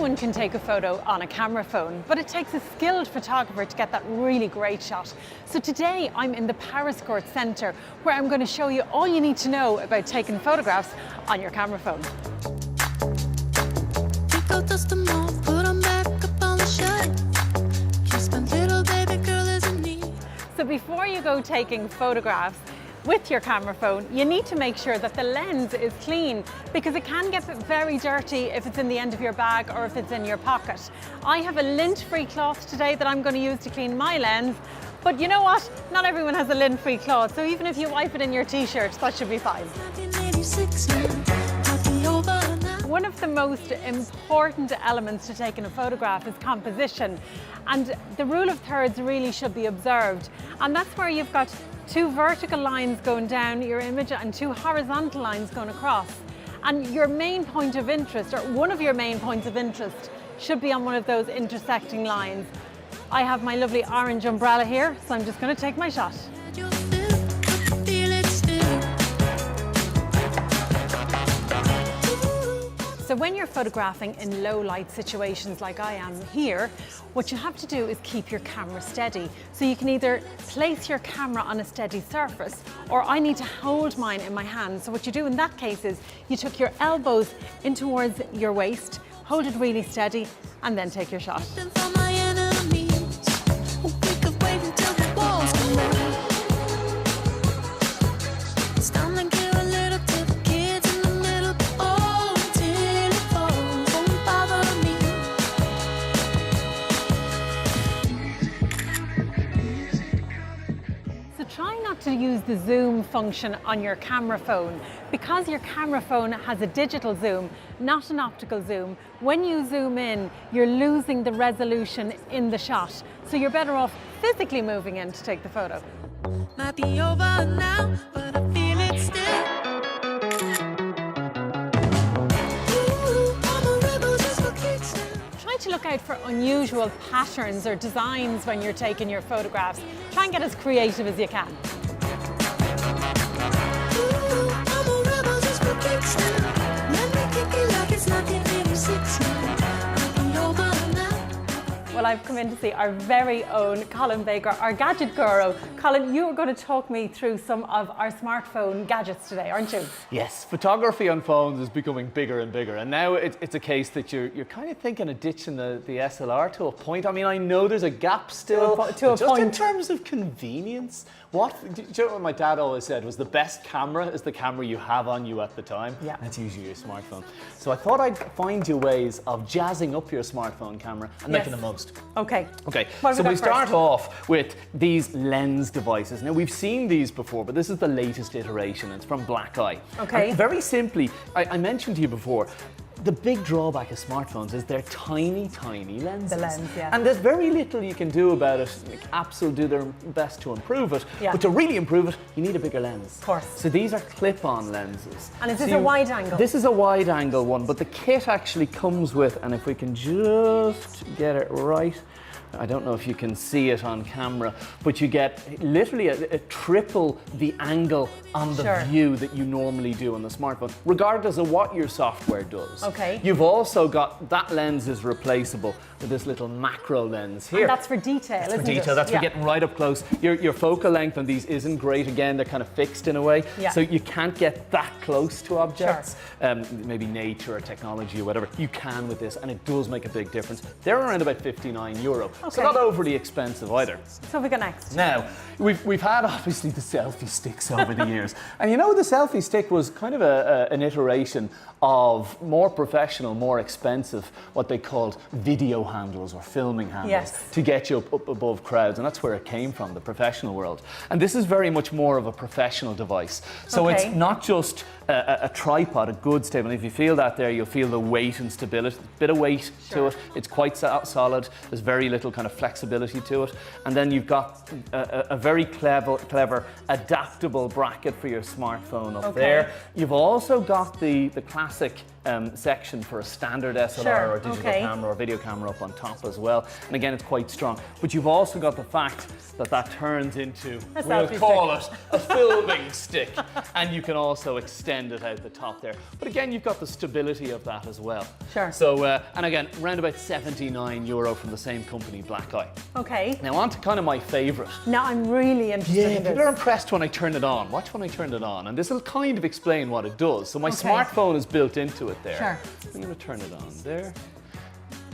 Anyone can take a photo on a camera phone, but it takes a skilled photographer to get that really great shot. So today I'm in the Paris Court Centre, where I'm going to show you all you need to know about taking photographs on your camera phone. So before you go taking photographs with your camera phone, you need to make sure that the lens is clean, because it can get very dirty if it's in the end of your bag or if it's in your pocket. I have a lint-free cloth today that I'm going to use to clean my lens, but you know what? Not everyone has a lint-free cloth, so even if you wipe it in your t-shirt, that should be fine. One of the most important elements to taking a photograph is composition, and the rule of thirds really should be observed, and that's where you've got two vertical lines going down your image and two horizontal lines going across, and your main point of interest, or one of your main points of interest, should be on one of those intersecting lines. I have my lovely orange umbrella here, so I'm just going to take my shot. So when you're photographing in low light situations like I am here, what you have to do is keep your camera steady. So you can either place your camera on a steady surface, or I need to hold mine in my hand. So what you do in that case is you took your elbows in towards your waist, hold it really steady, and then take your shot. Try not to use the zoom function on your camera phone, because your camera phone has a digital zoom, not an optical zoom. When you zoom in, you're losing the resolution in the shot. So you're better off physically moving in to take the photo. Might be over now, but I feel it still. To look out for unusual patterns or designs when you're taking your photographs. Try and get as creative as you can. Well, I've come in to see our very own Colin Baker, our gadget guru. Colin, you are going to talk me through some of our smartphone gadgets today, aren't you? Yes, photography on phones is becoming bigger and bigger, and now it's a case that you're kind of thinking of ditching the SLR to a point. I mean, I know there's a gap still, just in terms of convenience. Do you know what my dad always said was the best camera is the camera you have on you at the time? Yeah. That's usually your smartphone. So I thought I'd find you ways of jazzing up your smartphone camera and making the most. Okay. Okay, so we start off with these lens devices. Now, we've seen these before, but this is the latest iteration. It's from Black Eye. Okay. And very simply, I mentioned to you before, the big drawback of smartphones is they're tiny, tiny lenses. The lens, yeah. And there's very little you can do about it. Like, apps will do their best to improve it, but to really improve it, you need a bigger lens. Of course. So these are clip-on lenses. And is this a wide angle? This is a wide angle one, but the kit actually comes with, and if we can just get it right, I don't know if you can see it on camera, but you get literally a triple the angle on the view that you normally do on the smartphone, regardless of what your software does. Okay. You've also got, that lens is replaceable with this little macro lens here. And that's for detail, isn't it? That's for detail, that's for getting right up close. Your focal length on these isn't great. Again, they're kind of fixed in a way, so you can't get that close to objects. Maybe nature or technology or whatever. You can with this, and it does make a big difference. They're around about €59. So not overly expensive either. So we go next. Now, we've had obviously the selfie sticks over the years. And you know, the selfie stick was kind of an iteration of more professional, more expensive, what they called video handles or filming handles to get you up above crowds. And that's where it came from, the professional world. And this is very much more of a professional device. So it's not just a tripod, a good stable. And if you feel that there, you'll feel the weight and stability, a bit of weight to it. It's quite solid. There's very little kind of flexibility to it. And then you've got a very clever adaptable bracket for your smartphone up there. You've also got the classic section for a standard SLR or digital camera or video camera up on top as well. And again, it's quite strong. But you've also got the fact that turns into, we'll call it, a filming stick. And you can also extend extend it out the top there. But again, you've got the stability of that as well. Sure. So, and again, around about €79 from the same company, Black Eye. Okay. Now on to kind of my favourite. Now I'm really interested in this. People are impressed when I turn it on. Watch when I turn it on, and this will kind of explain what it does. So my smartphone is built into it there. Sure. I'm going to turn it on there.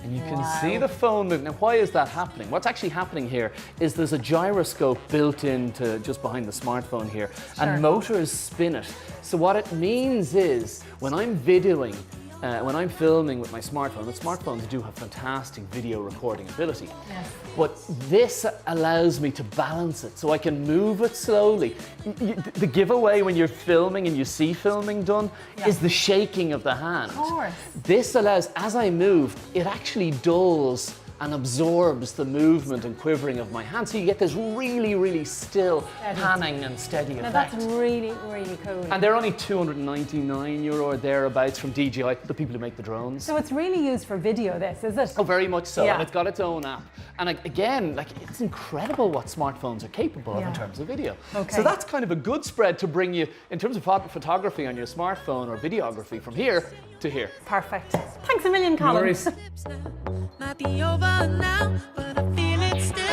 And you can see the phone move. Now, why is that happening? What's actually happening here is there's a gyroscope built into just behind the smartphone here, and motors spin it. So what it means is when I'm videoing, when I'm filming with my smartphone, the smartphones do have fantastic video recording ability. Yes. But this allows me to balance it, so I can move it slowly. The giveaway when you're filming and you see filming done is the shaking of the hand. Of course. This allows, as I move, it actually dulls and absorbs the movement and quivering of my hand. So you get this really, really still panning and steady effect. Now that's really, really cool. And they're only €299 or thereabouts from DJI, the people who make the drones. So it's really used for video, this, is it? Oh, very much so. Yeah. And it's got its own app. And again, like, it's incredible what smartphones are capable of in terms of video. Okay. So that's kind of a good spread to bring you, in terms of photography on your smartphone or videography, from here to here. Perfect. Thanks a million, Colin. No worries. Might be over now, but I feel it still.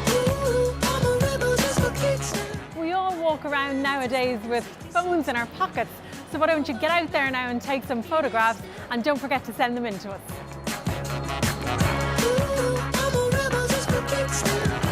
Ooh, I'm a rebel just for kicks now. We all walk around nowadays with phones in our pockets. So why don't you get out there now and take some photographs, and don't forget to send them in to us. Ooh, I'm a rebel just for kicks now.